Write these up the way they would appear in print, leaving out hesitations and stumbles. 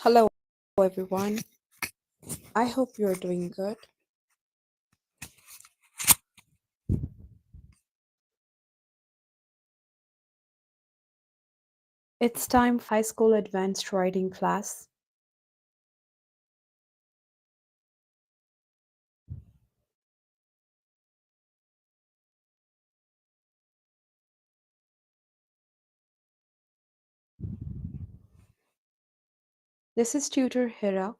Hello, everyone. I hope you're doing good. It's time for high school advanced writing class. This is tutor Hira.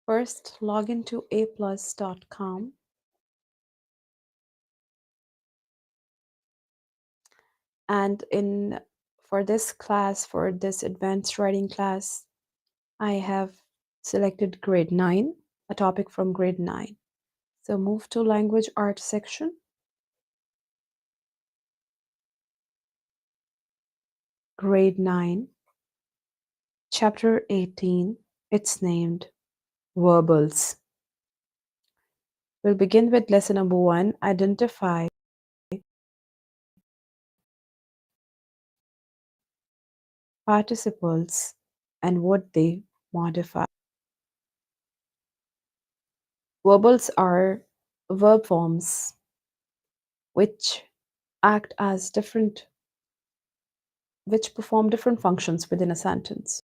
First, log into aplus.com and in for this class, for this advanced writing class, I have selected grade 9, a topic from grade 9. So move to language art section, grade 9, chapter 18. It's named Verbals. We'll begin with lesson number 1, identify participles and what they modify. Verbals are verb forms which act as different, which perform different functions within a sentence.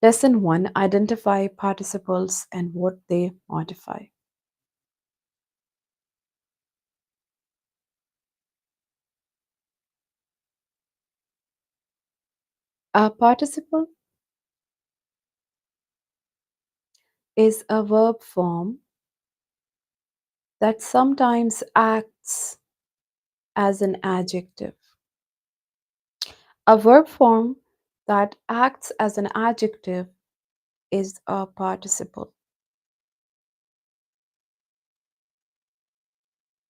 Lesson 1, identify participles and what they modify. A participle is a verb form that sometimes acts as an adjective. A verb form that acts as an adjective is a participle.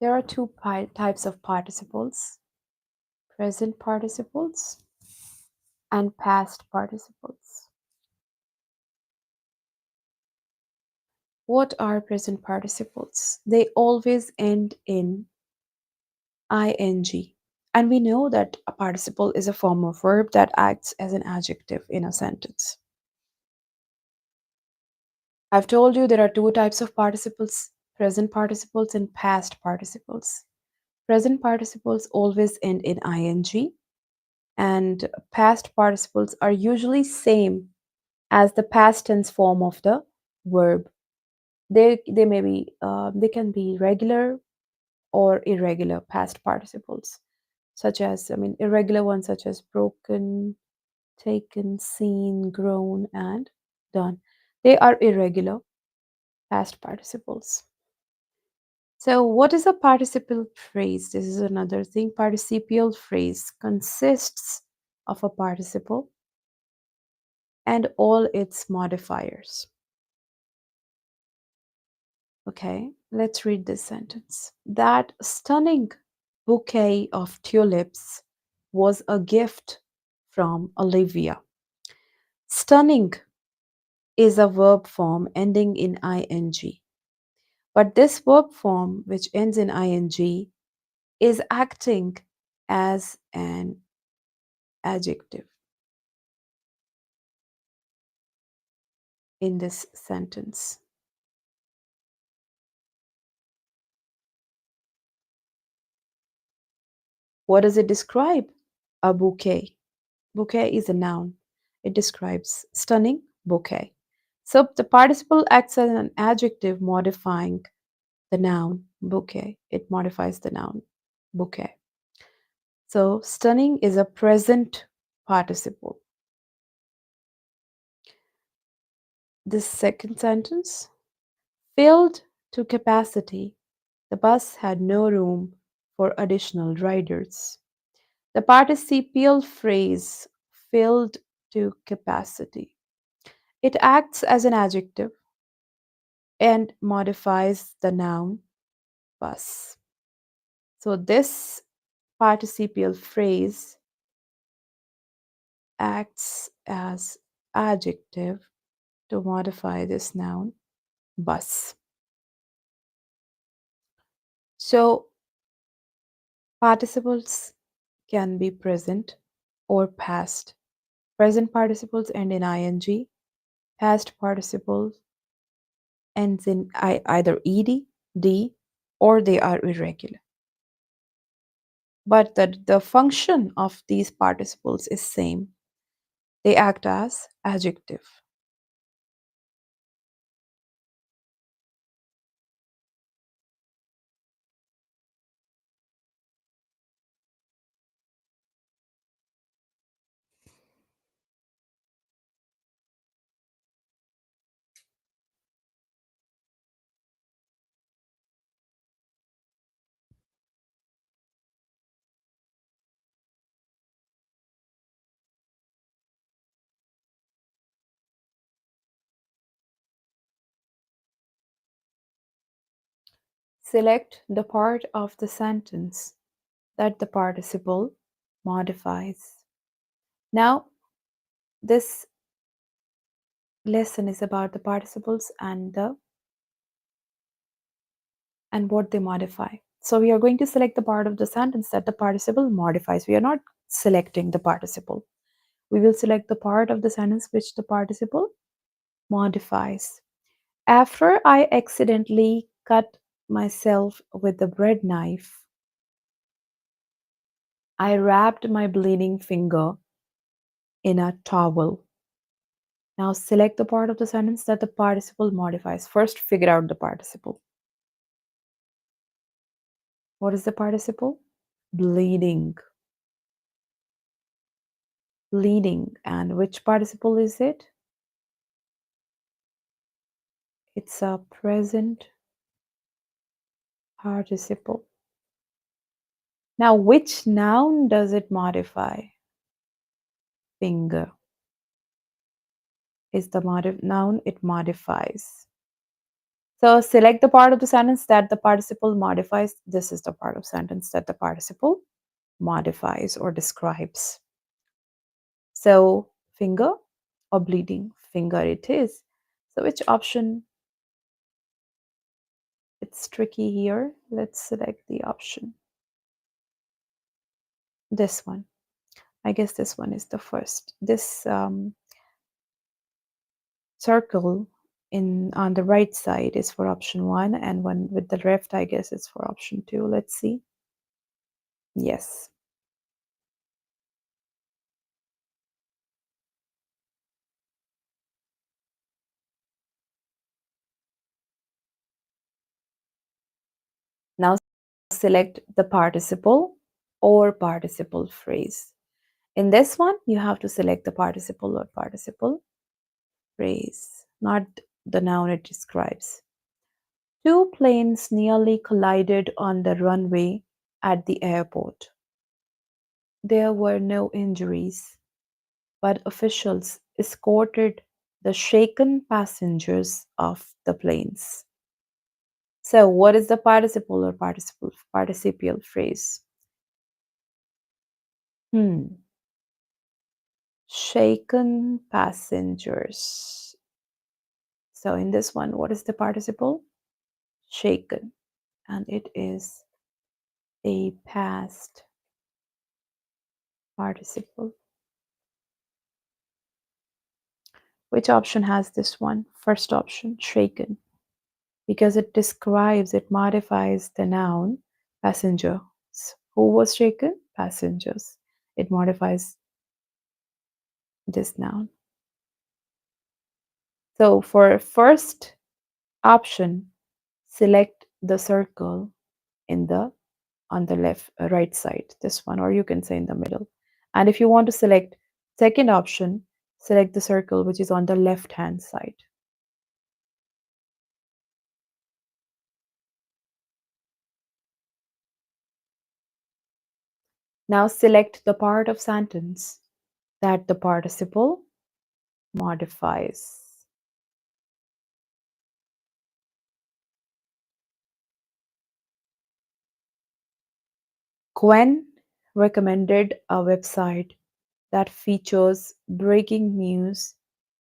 There are two types of participles: present participles and past participles. What are present participles? They always end in ing. And we know that a participle is a form of verb that acts as an adjective in a sentence. I've told you there are two types of participles: present participles and past participles. Present participles always end in ing, and past participles are usually same as the past tense form of the verb. They may be they can be regular or irregular past participles, such as irregular ones such as broken, taken, seen, grown, and done. They are irregular past participles. So, what is a participial phrase? This is another thing. Participial phrase consists of a participle and all its modifiers. Okay, let's read this sentence. That stunning bouquet of tulips was a gift from Olivia. Stunning is a verb form ending in ing, but this verb form, which ends in ing, is acting as an adjective in this sentence. What does it describe? A bouquet. Bouquet is a noun. It describes stunning bouquet. So the participle acts as an adjective modifying the noun bouquet. It modifies the noun bouquet. So stunning is a present participle. This second sentence, filled to capacity, the bus had no room for additional riders. The participial phrase filled to capacity. It acts as an adjective and modifies the noun bus. So this participial phrase acts as adjective to modify this noun bus. So participles can be present or past. Present participles end in ing. Past participles ends in either ed, d, or they are irregular. But the function of these participles is same. They act as adjective. Select the part of the sentence that the participle modifies. Now, this lesson is about the participles and what they modify. So we are going to select the part of the sentence that the participle modifies. We are not selecting the participle. We will select the part of the sentence which the participle modifies. After I accidentally cut myself with the bread knife, I wrapped my bleeding finger in a towel. Now select the part of the sentence that the participle modifies. First, figure out the participle. What is the participle? Bleeding. Bleeding. And which participle is it? It's a present participle. Now, which noun does it modify? Finger is the noun it modifies. So select the part of the sentence that the participle modifies. This is the part of sentence that the participle modifies or describes. So finger or bleeding? Finger it is. So which option? It's tricky here. Let's select the option. This one. I guess this one is the first. This circle in on the right side is for option 1, and one with the left, I guess it's for option 2. Let's see. Yes. Now select the participle or participle phrase. In this one, you have to select the participle or participle phrase, not the noun it describes. Two planes nearly collided on the runway at the airport. There were no injuries, but officials escorted the shaken passengers off the planes. So, what is the participle or participial phrase? Hmm. Shaken passengers. So, in this one, what is the participle? Shaken. And it is a past participle. Which option has this one? First option, shaken, because it describes, it modifies the noun passengers. Who was shaken? Passengers. It modifies this noun. So for first option, select the circle in the on the left right side, this one, or you can say in the middle. And if you want to select second option, select the circle which is on the left hand side. Now select the part of sentence that the participle modifies. Gwen recommended a website that features breaking news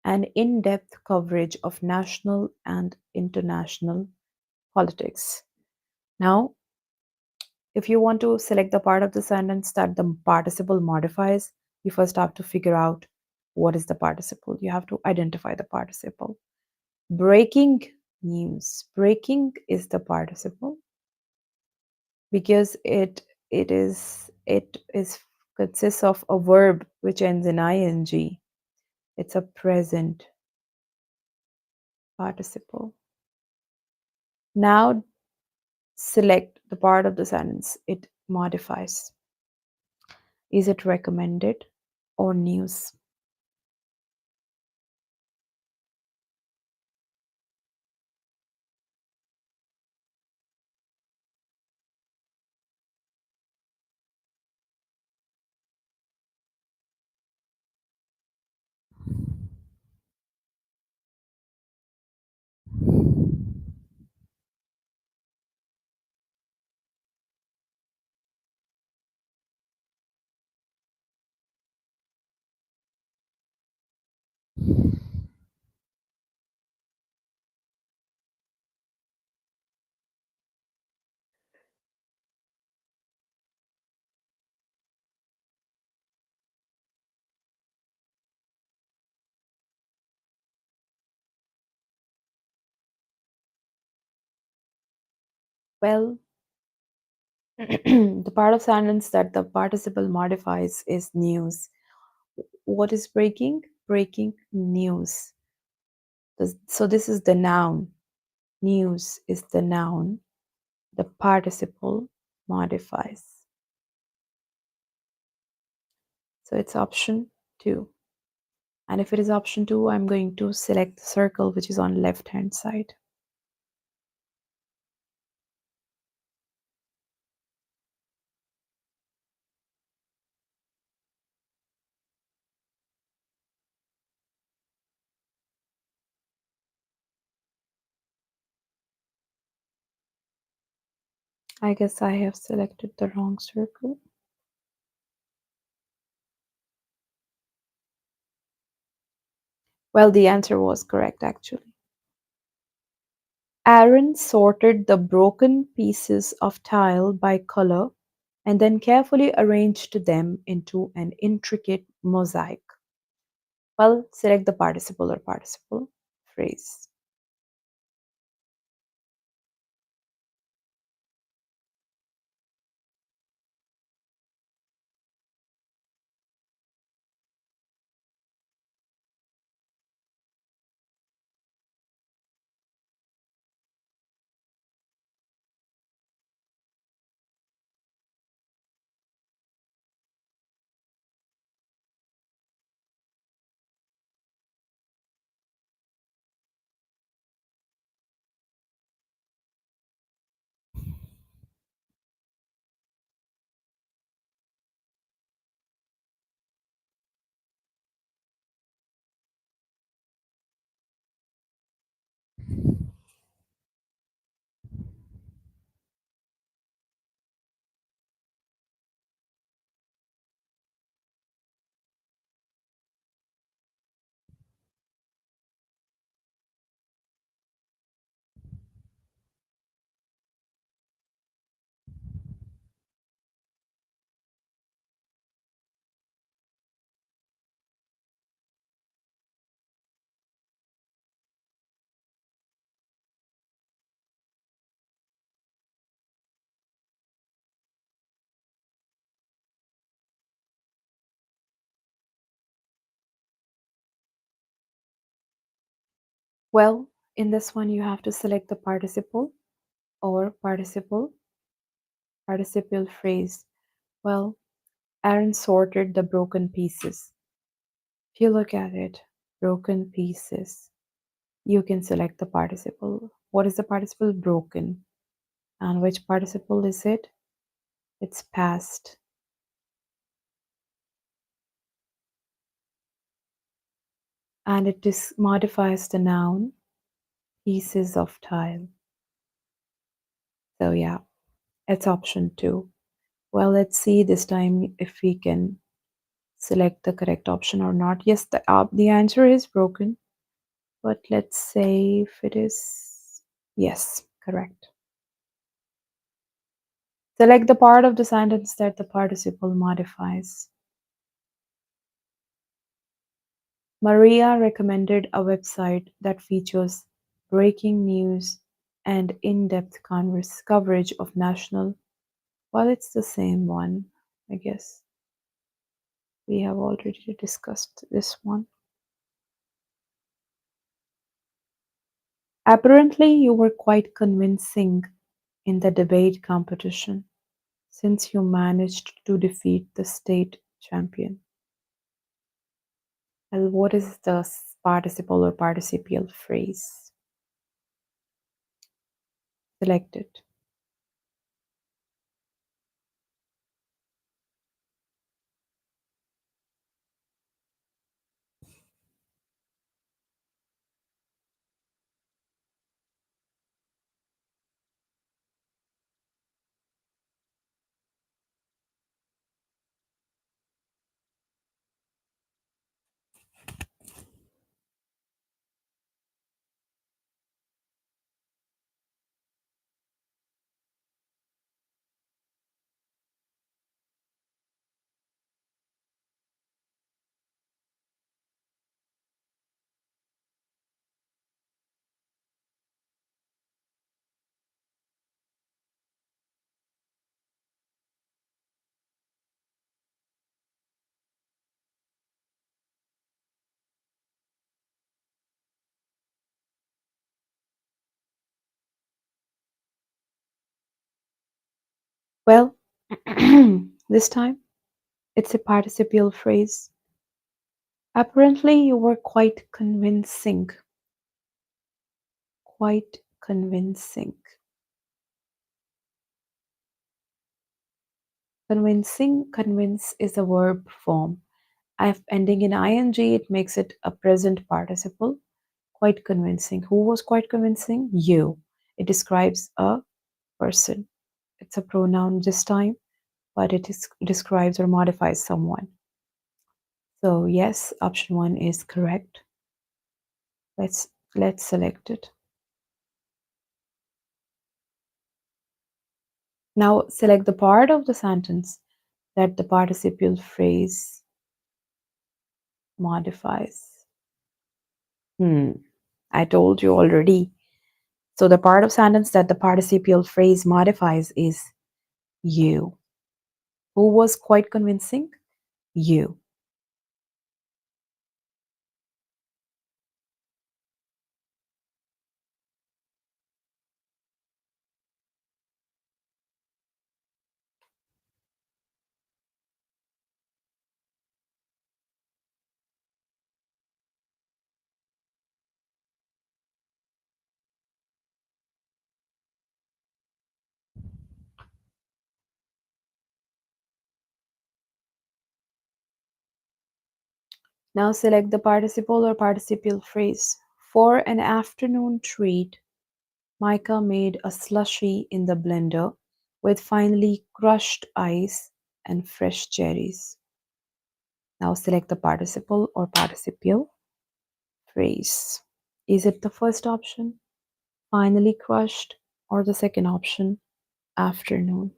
and in depth coverage of national and international politics. Now, if you want to select the part of the sentence that the participle modifies, you first have to figure out what is the participle. You have to identify the participle. Breaking news. Breaking is the participle because it is consists of a verb which ends in ing. It's a present participle. Now select the part of the sentence it modifies. Is it recommended or news? Well, the part of sentence that the participle modifies is news. What is breaking? Breaking news. So this is the noun. News is the noun. The participle modifies. So it's option 2. And if it is option 2, I'm going to select the circle which is on left hand side. I guess I have selected the wrong circle. Well, the answer was correct actually. Aaron sorted the broken pieces of tile by color and then carefully arranged them into an intricate mosaic. Well, select the participle or participle phrase. Well, in this one, you have to select the participle or participle phrase. Well, Aaron sorted the broken pieces. If you look at it, broken pieces, you can select the participle. What is the participle? Broken. And which participle is it? It's past. And modifies the noun pieces of tile. So yeah, it's option 2. Well, let's see this time if we can select the correct option or not. Yes, the answer is broken, but let's say if it is yes, correct. Select the part of the sentence that the participle modifies. Maria recommended a website that features breaking news and in-depth coverage of national. Well, it's the same one, I guess. We have already discussed this one. Apparently, you were quite convincing in the debate competition since you managed to defeat the state champion. Well, what is the participle or participial phrase? Select it. Well, this time it's a participial phrase. Apparently, you were quite convincing. Quite convincing. Convincing, convince is a verb form. If ending in ing, it makes it a present participle. Quite convincing. Who was quite convincing? You. It describes a person. It's a pronoun this time, but describes or modifies someone. So yes, option one is correct. Let's let's select it. Now select the part of the sentence that the participial phrase modifies. I told you already. So the part of sentence that the participial phrase modifies is you. Who was quite convincing? You. Now select the participle or participial phrase. For an afternoon treat, Micah made a slushy in the blender with finely crushed ice and fresh cherries. Now select the participle or participial phrase. Is it the first option, finely crushed, or the second option, afternoon?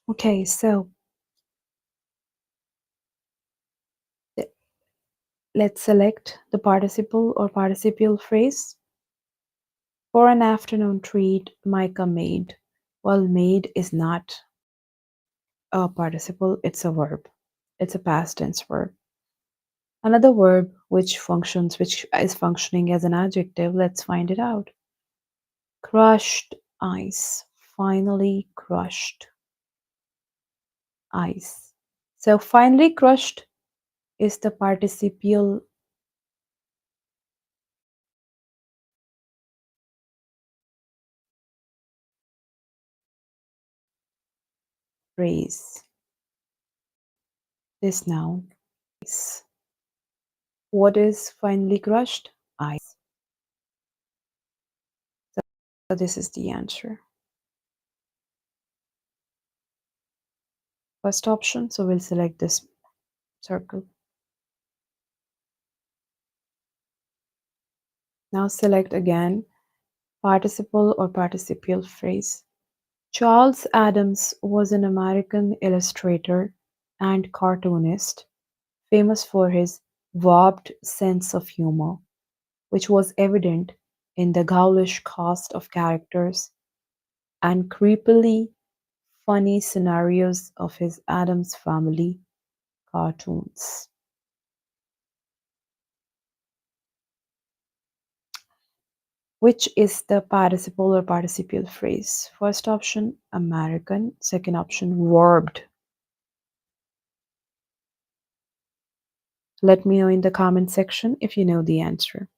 Okay, so th- let's select the participle or participial phrase. For an afternoon treat, Micah made. Well, made is not a participle, it's a verb. It's a past tense verb. Another verb which is functioning as an adjective, let's find it out. Crushed ice. Finally crushed ice. So finally crushed is the participial phrase. This noun is. What is finally crushed? Ice. So this is the answer. First option, so we'll select this circle. Now select again participle or participial phrase. Charles Adams was an American illustrator and cartoonist, famous for his warped sense of humor, which was evident in the ghoulish cast of characters and creepily funny scenarios of his Addams Family cartoons. Which is the participle or participial phrase? First option, American. Second option, warped. Let me know in the comment section if you know the answer.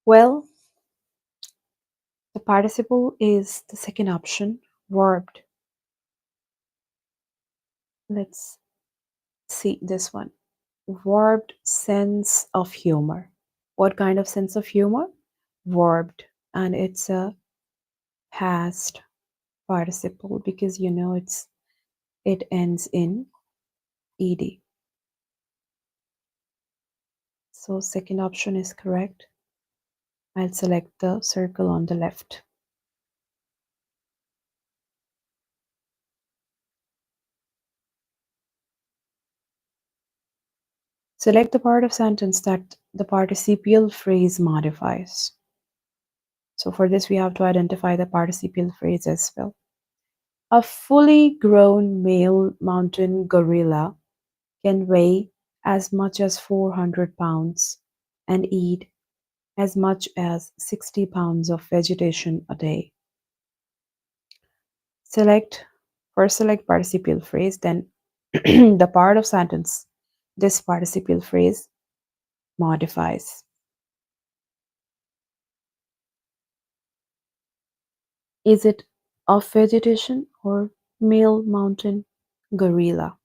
Well, the participle is the second option, warped. Let's see this one. Warped sense of humor. What kind of sense of humor? Warped. And it's a past participle because you know it ends in ed. So second option is correct. I'll select the circle on the left. Select the part of sentence that the participial phrase modifies. So for this we have to identify the participial phrase as well. A fully grown male mountain gorilla can weigh as much as 400 pounds and eat as much as 60 pounds of vegetation a day. Select First select participial phrase, then the part of sentence this participial phrase modifies. Is it of vegetation or male mountain gorilla?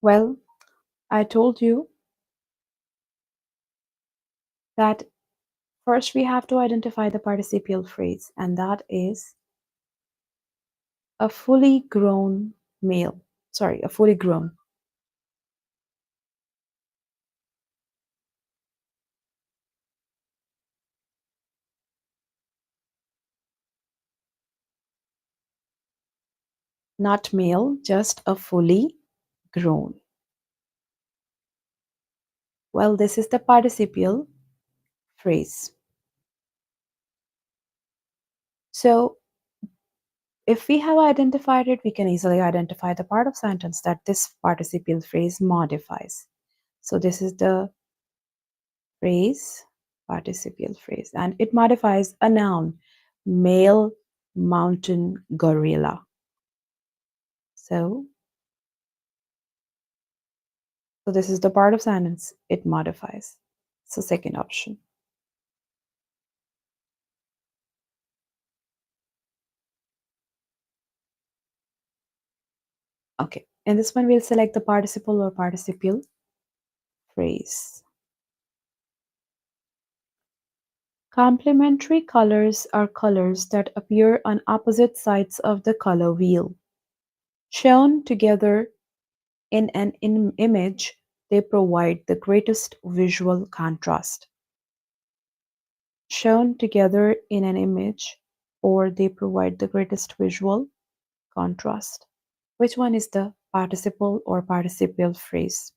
Well, I told you that first we have to identify the participial phrase, and that is a fully grown male. Sorry, a fully grown, not male, just a fully grown. Well, this is the participial phrase. So, if we have identified it, we can easily identify the part of sentence that this participial phrase modifies. So, this is the phrase, participial phrase, and it modifies a noun, male mountain gorilla. So, so this is the part of sentence it modifies. So, second option. Okay, in this one, we'll select the participle or participial phrase. Complementary colors are colors that appear on opposite sides of the color wheel. Shown together in an image, they provide the greatest visual contrast. Shown together in an image, or they provide the greatest visual contrast. Which one is the participle or participial phrase?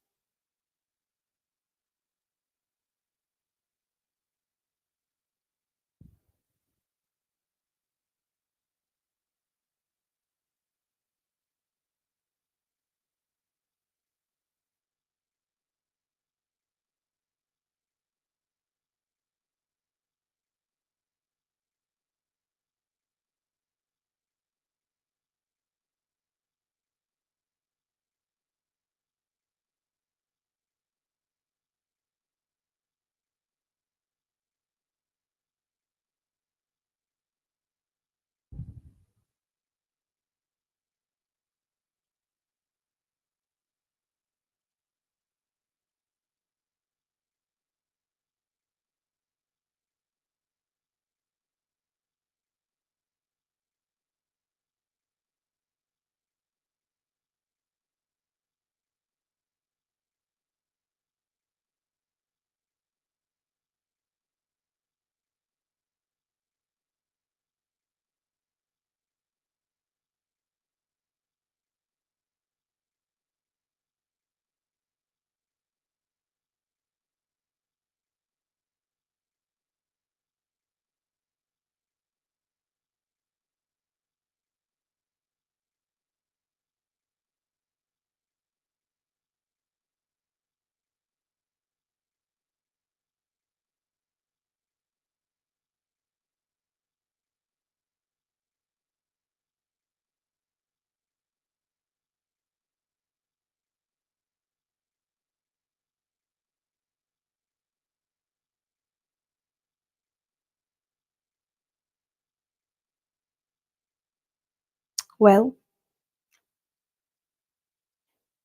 Well,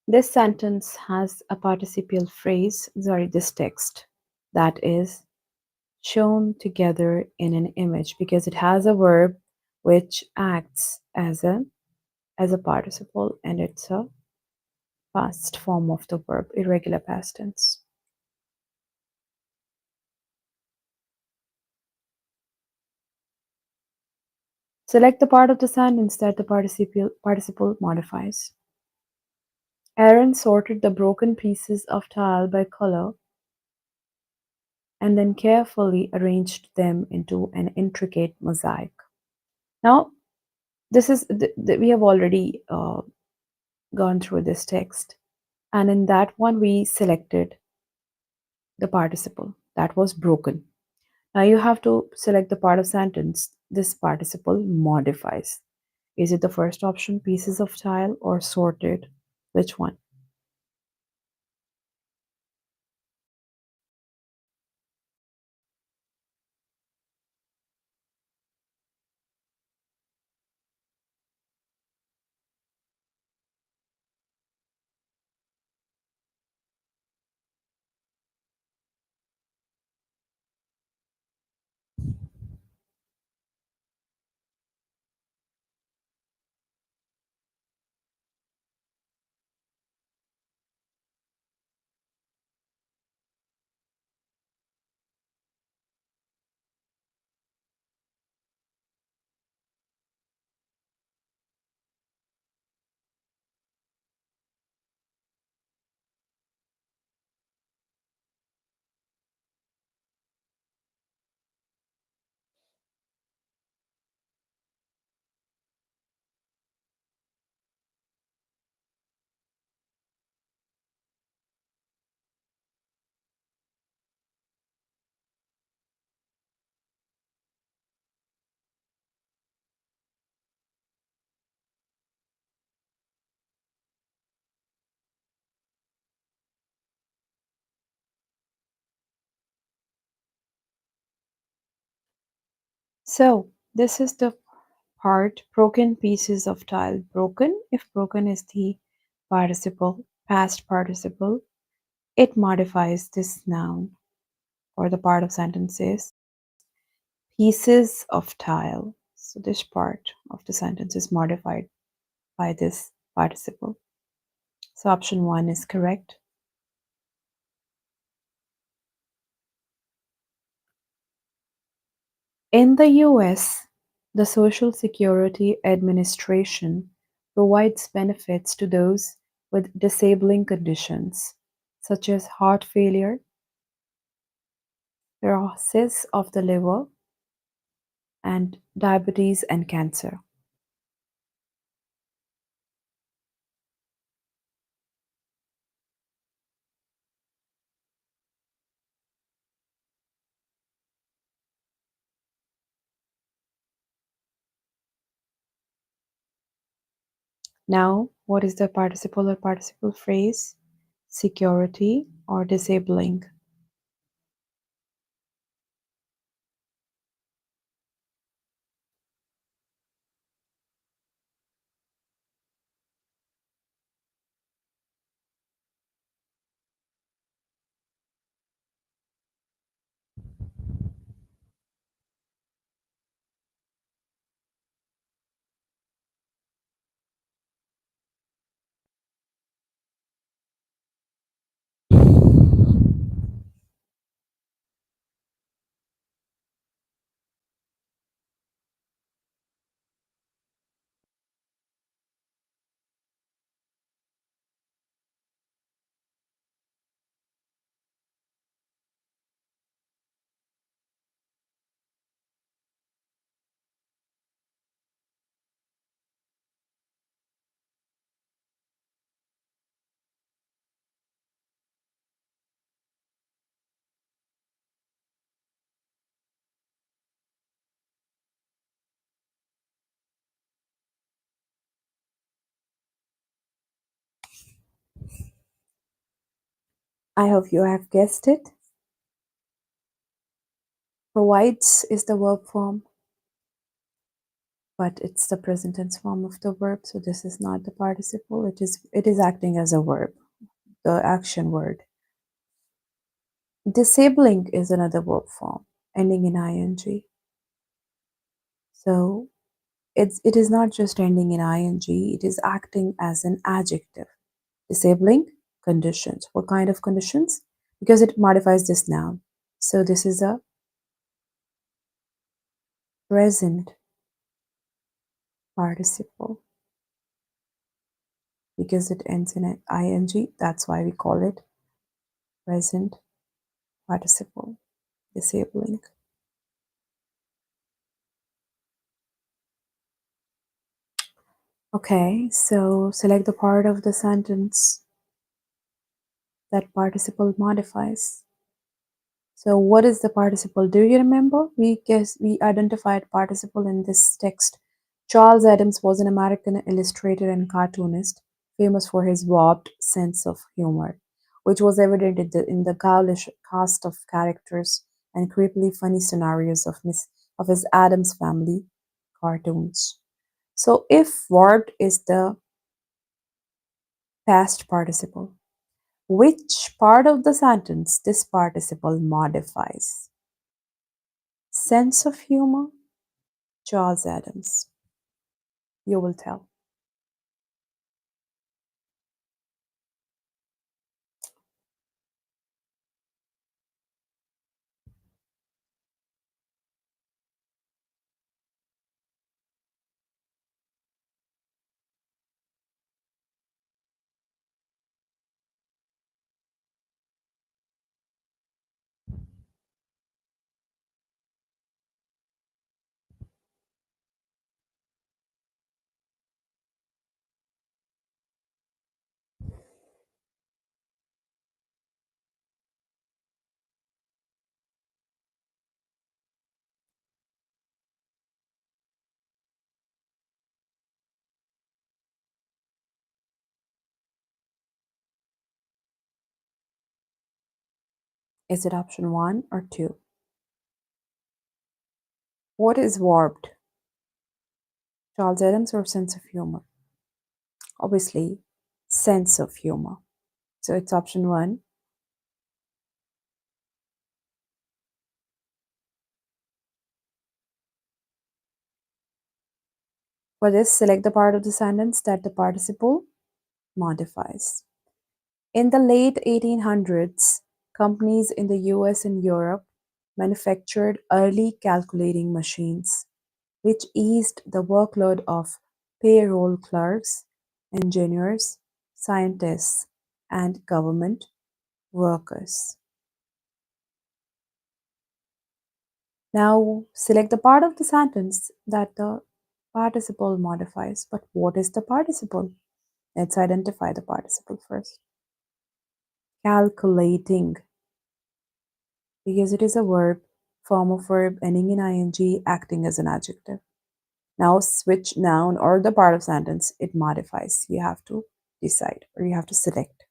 this sentence has a participial phrase, sorry, this text that is shown together in an image because it has a verb which acts as a participle and it's a past form of the verb, irregular past tense. Select the part of the sentence that the participle modifies. Aaron sorted the broken pieces of tile by color and then carefully arranged them into an intricate mosaic. Now, this is we have already gone through this text, and in that one we selected the participle that was broken. Now you have to select the part of sentence this participle modifies. Is it the first option, pieces of tile, or sorted? Which one? So, this is the part broken pieces of tile. Broken, if broken is the participle, past participle, it modifies this noun or the part of sentences. Pieces of tile. So, this part of the sentence is modified by this participle. So, option one is correct. In the US, the Social Security Administration provides benefits to those with disabling conditions such as heart failure, cirrhosis of the liver, and diabetes and cancer. Now, what is the participle or participle phrase? Security or disabling. I hope you have guessed it. Provides is the verb form, but it's the present tense form of the verb, so this is not the participle. It is acting as a verb, the action word. Disabling is another verb form ending in ing. So it is not just ending in ing, it is acting as an adjective. Disabling conditions. What kind of conditions? Because it modifies this noun. So this is a present participle because it ends in an ing. That's why we call it present participle. Disabling. Okay, so select the part of the sentence that participle modifies. So what is the participle? Do you remember? We identified participle in this text. Charles Adams was an American illustrator and cartoonist, famous for his warped sense of humor, which was evident in the ghoulish cast of characters and creepily funny scenarios of his Adams Family cartoons. So if warped is the past participle, which part of the sentence this participle modifies? Sense of humor, Charles Adams. You will tell. Is it option one or two? What is warped? Charles Adams or sense of humor? Obviously, sense of humor. So it's option one. For this, select the part of the sentence that the participle modifies. In the late 1800s, companies in the US and Europe manufactured early calculating machines, which eased the workload of payroll clerks, engineers, scientists, and government workers. Now, select the part of the sentence that the participle modifies. But what is the participle? Let's identify the participle first. Calculating, because it is a verb, form of verb ending in ing, acting as an adjective. Now, switch noun or the part of sentence it modifies. You have to decide or you have to select.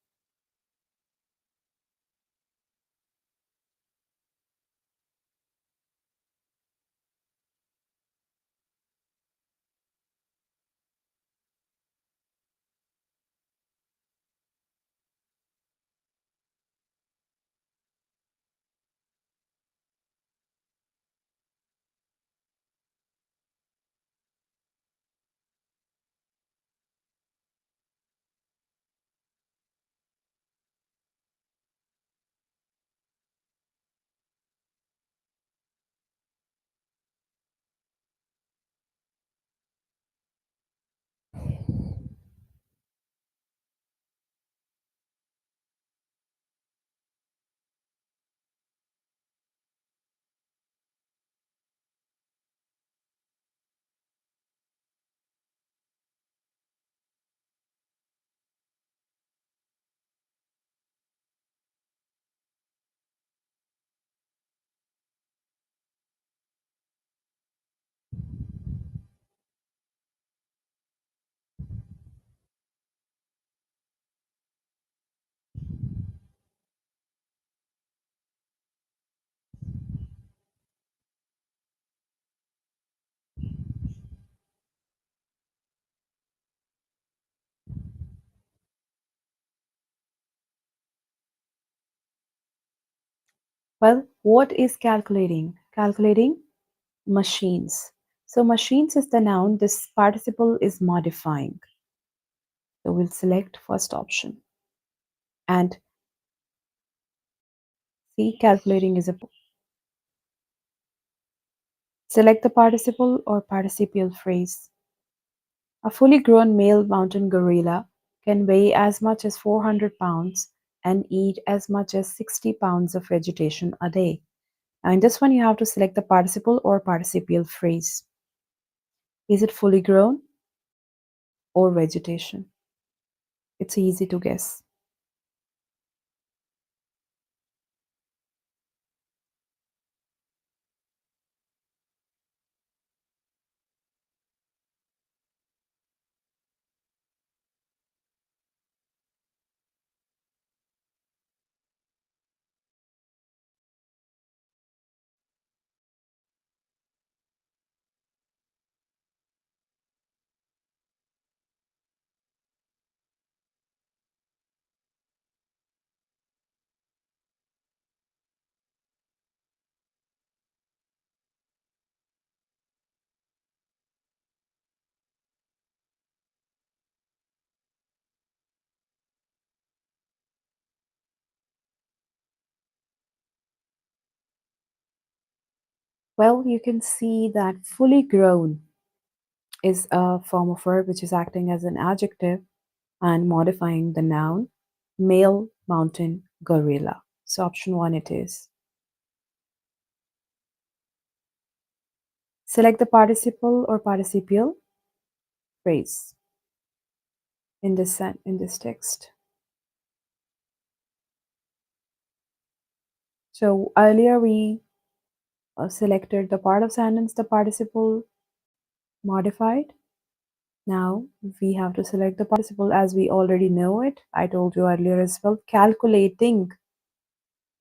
Well, what is calculating? Calculating machines. So, machines is the noun, this participle is modifying. So, we'll select first option. And see, calculating is a. Select the participle or participial phrase. A fully grown male mountain gorilla can weigh as much as 400 pounds and eat as much as 60 pounds of vegetation a day. Now, in this one, you have to select the participle or participial phrase. Is it fully grown or vegetation? It's easy to guess. Well, you can see that fully grown is a form of verb which is acting as an adjective and modifying the noun male mountain gorilla. So, option one it is. Select the participle or participial phrase in this text. So earlier we selected the part of sentence the participle modified. Now we have to select the participle as we already know it. I told you earlier as well. Calculating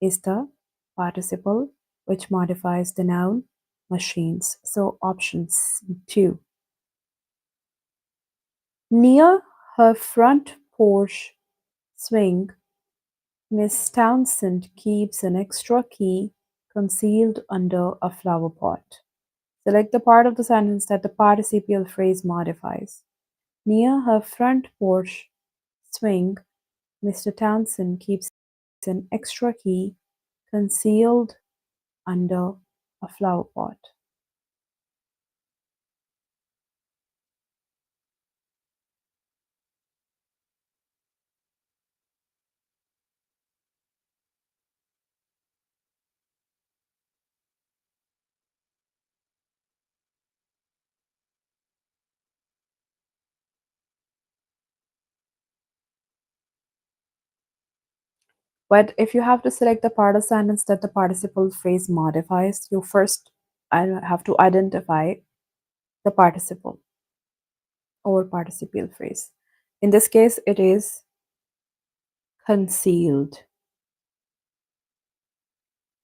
is the participle which modifies the noun machines. So options 2. Near her front porch swing, Miss Townsend keeps an extra key concealed under a flower pot. Select the part of the sentence that the participial phrase modifies. Near her front porch swing, Mr. Townsend keeps an extra key concealed under a flower pot. But if you have to select the part of sentence that the participle phrase modifies, you first have to identify the participle or participial phrase. In this case, it is concealed.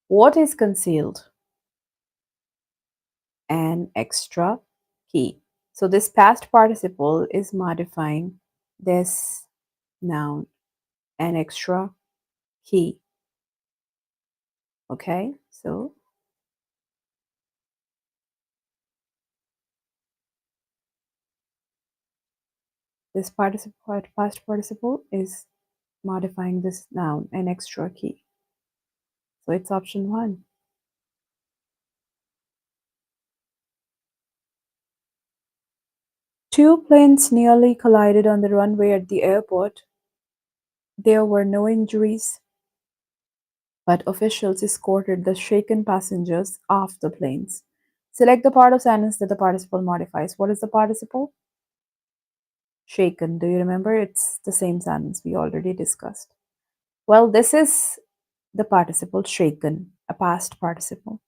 What is concealed? An extra key. So this past participle is modifying this noun, an extra key. Okay, so this past participle is modifying this noun, an extra key. So it's option 1. Two planes nearly collided on the runway at the airport. There were no injuries, but officials escorted the shaken passengers off the planes. Select the part of sentence that the participle modifies. What is the participle? Shaken. Do you remember? It's the same sentence we already discussed. Well, this is the participle shaken, a past participle.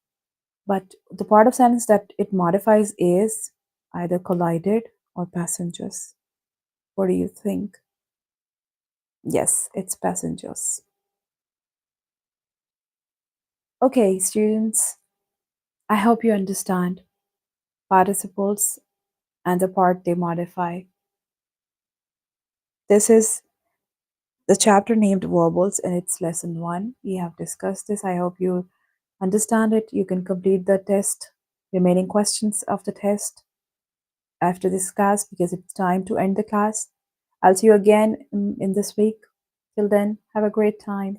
But the part of sentence that it modifies is either collided or passengers. What do you think? Yes, it's passengers. Okay, students, I hope you understand participles and the part they modify. This is the chapter named Verbals and it's lesson 1. We have discussed this. I hope you understand it. You can complete the test, remaining questions of the test after this class because it's time to end the class. I'll see you again in this week. Till then, have a great time.